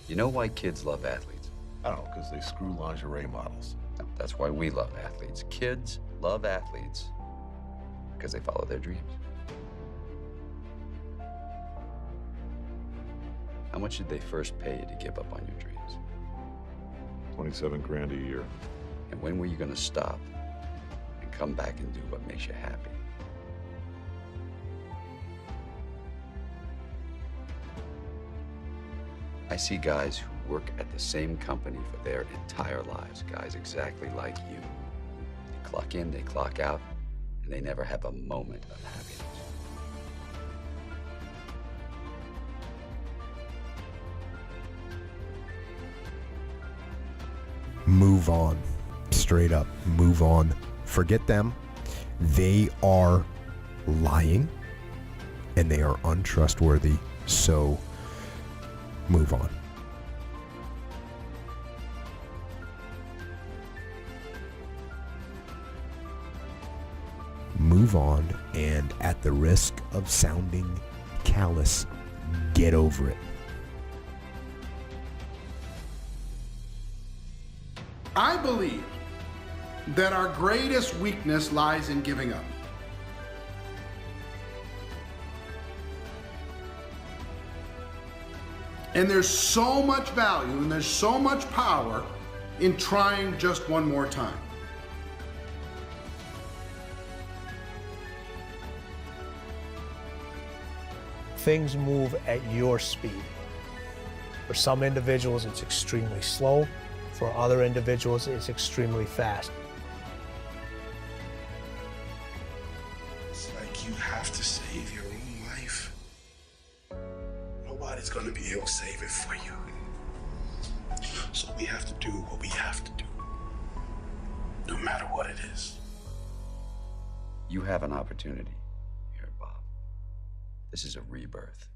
You know why kids love athletes? I don't know, because they screw lingerie models. No, that's why we love athletes. Kids love athletes because they follow their dreams. How much did they first pay you to give up on your dreams? 27 grand a year. And when were you going to stop and come back and do what makes you happy? I see guys who work at the same company for their entire lives, guys exactly like you. They clock in, they clock out, and they never have a moment of happiness. Move on. Straight up, move on. Forget them. They are lying and they are untrustworthy. So move on. Move on, and at the risk of sounding callous, get over it. I believe that our greatest weakness lies in giving up. And there's so much value and there's so much power in trying just one more time. Things move at your speed. For some individuals, it's extremely slow. For other individuals, it's extremely fast. It's like you have to save your own life. Nobody's gonna be able to save it for you. So we have to do what we have to do, no matter what it is. You have an opportunity here, Bob. This is a rebirth.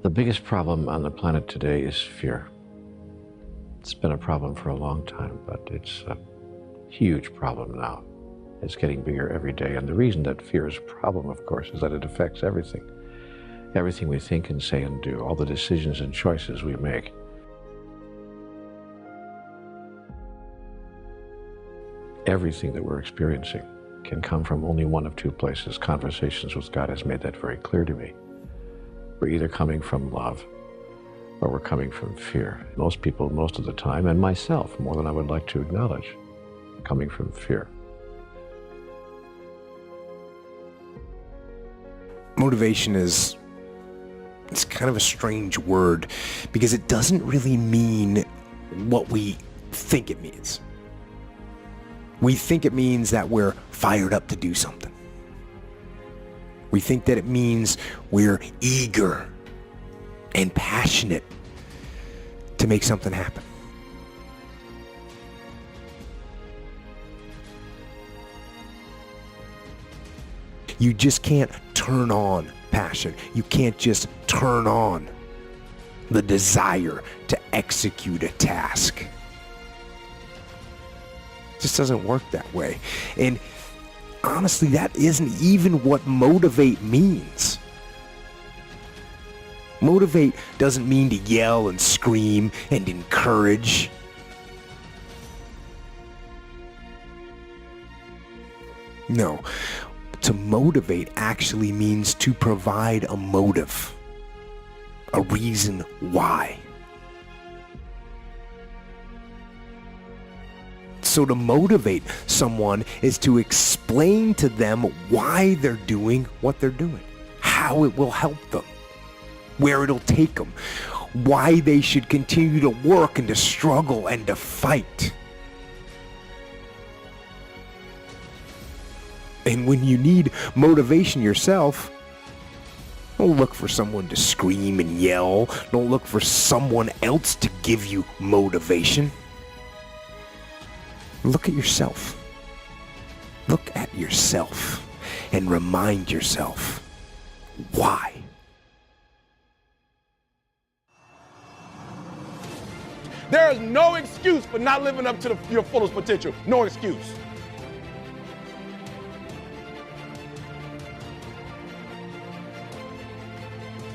The biggest problem on the planet today is fear. It's been a problem for a long time, but it's a huge problem now. It's getting bigger every day. And the reason that fear is a problem, of course, is that it affects everything. Everything we think and say and do, all the decisions and choices we make. Everything that we're experiencing can come from only one of two places. Conversations with God has made that very clear to me. We're either coming from love or we're coming from fear. Most people, most of the time, and myself, more than I would like to acknowledge, coming from fear. Motivation it's kind of a strange word because it doesn't really mean what we think it means. We think it means that we're fired up to do something. We think that it means we're eager and passionate to make something happen. You just can't turn on passion. You can't just turn on the desire to execute a task. It just doesn't work that way. And honestly, that isn't even what motivate means. Motivate doesn't mean to yell and scream and encourage. No, to motivate actually means to provide a motive, a reason why. So to motivate someone is to explain to them why they're doing what they're doing, how it will help them, where it'll take them, why they should continue to work and to struggle and to fight. And when you need motivation yourself, don't look for someone to scream and yell. Don't look for someone else to give you motivation. Look at yourself. Look at yourself and remind yourself why. There is no excuse for not living up to your fullest potential. No excuse.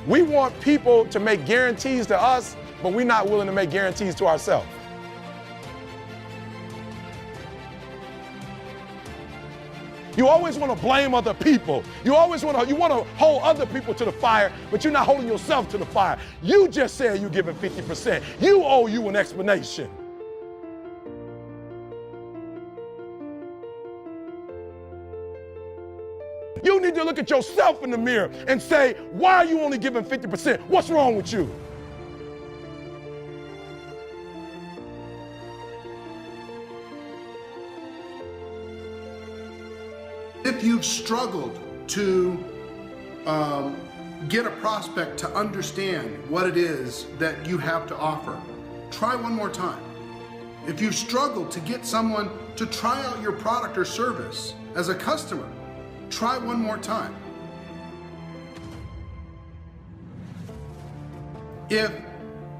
We want people to make guarantees to us, but we're not willing to make guarantees to ourselves. You always want to blame other people. You want to hold other people to the fire, but you're not holding yourself to the fire. You just said you're giving 50%. You owe you an explanation. You need to look at yourself in the mirror and say, why are you only giving 50%? What's wrong with you? If you've struggled to get a prospect to understand what it is that you have to offer, try one more time. If you've struggled to get someone to try out your product or service as a customer, try one more time. If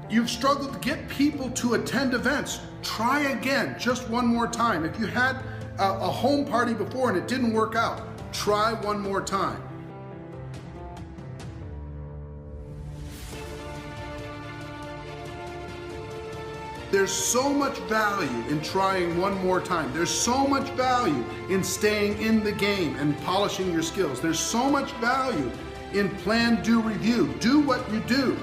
you've struggled to get people to attend events, try again, just one more time. If you had a home party before and it didn't work out, try one more time. There's so much value in trying one more time. There's so much value in staying in the game and polishing your skills. There's so much value in plan, do, review. Do what you do.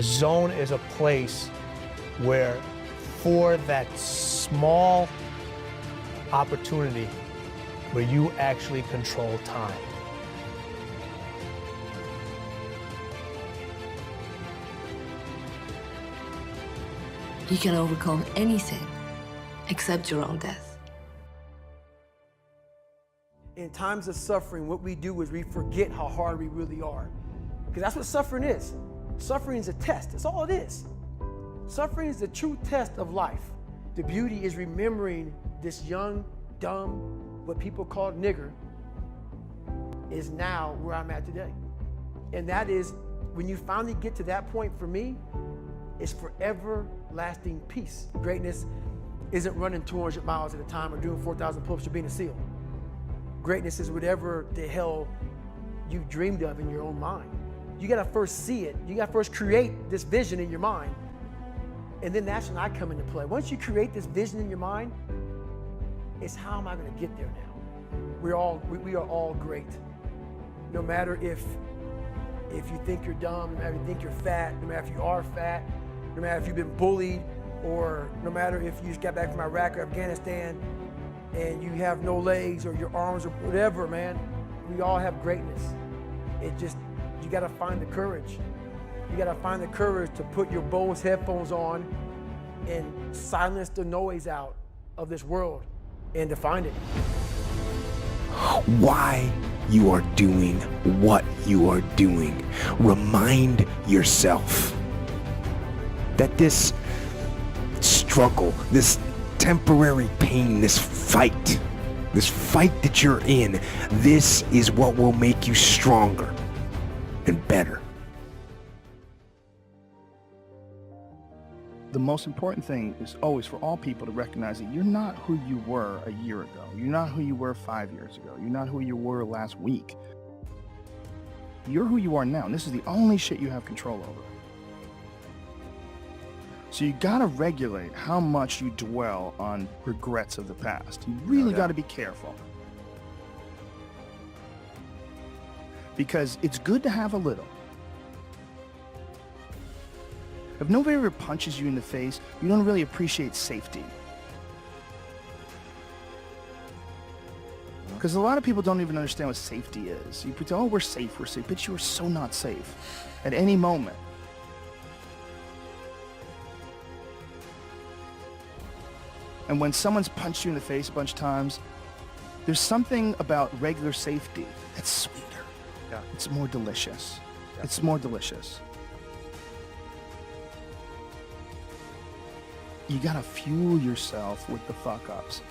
Zone is a place where, for that small opportunity, where you actually control time. You can overcome anything except your own death. In times of suffering, what we do is we forget how hard we really are. Because that's what suffering is. Suffering is a test. That's all it is. Suffering is the true test of life. The beauty is remembering this young, dumb, what people call nigger, is now where I'm at today. And that is, when you finally get to that point, for me, it's forever lasting peace. Greatness isn't running 200 miles at a time or doing 4,000 pull-ups or being a SEAL. Greatness is whatever the hell you dreamed of in your own mind. You gotta first see it. You gotta first create this vision in your mind. And then that's when I come into play. Once you create this vision in your mind, it's how am I gonna get there now? We are all great. No matter if you think you're dumb, no matter if you think you're fat, no matter if you are fat, no matter if you've been bullied, or no matter if you just got back from Iraq or Afghanistan and you have no legs or your arms or whatever, man, we all have greatness. It just, you gotta find the courage. You gotta find the courage to put your Bose headphones on and silence the noise out of this world and to find it. Why you are doing what you are doing. Remind yourself that this struggle, this temporary pain, this fight that you're in, this is what will make you stronger and better. The most important thing is always for all people to recognize that you're not who you were a year ago. You're not who you were 5 years ago. You're not who you were last week. You're who you are now, and this is the only shit you have control over. So you gotta regulate how much you dwell on regrets of the past. You really gotta be careful. Because it's good to have a little. If nobody ever punches you in the face, you don't really appreciate safety. Because a lot of people don't even understand what safety is. You pretend, oh, we're safe, but you are so not safe at any moment. And when someone's punched you in the face a bunch of times, there's something about regular safety that's sweeter. Yeah. It's more delicious. Yeah. It's more delicious. You gotta fuel yourself with the fuck-ups.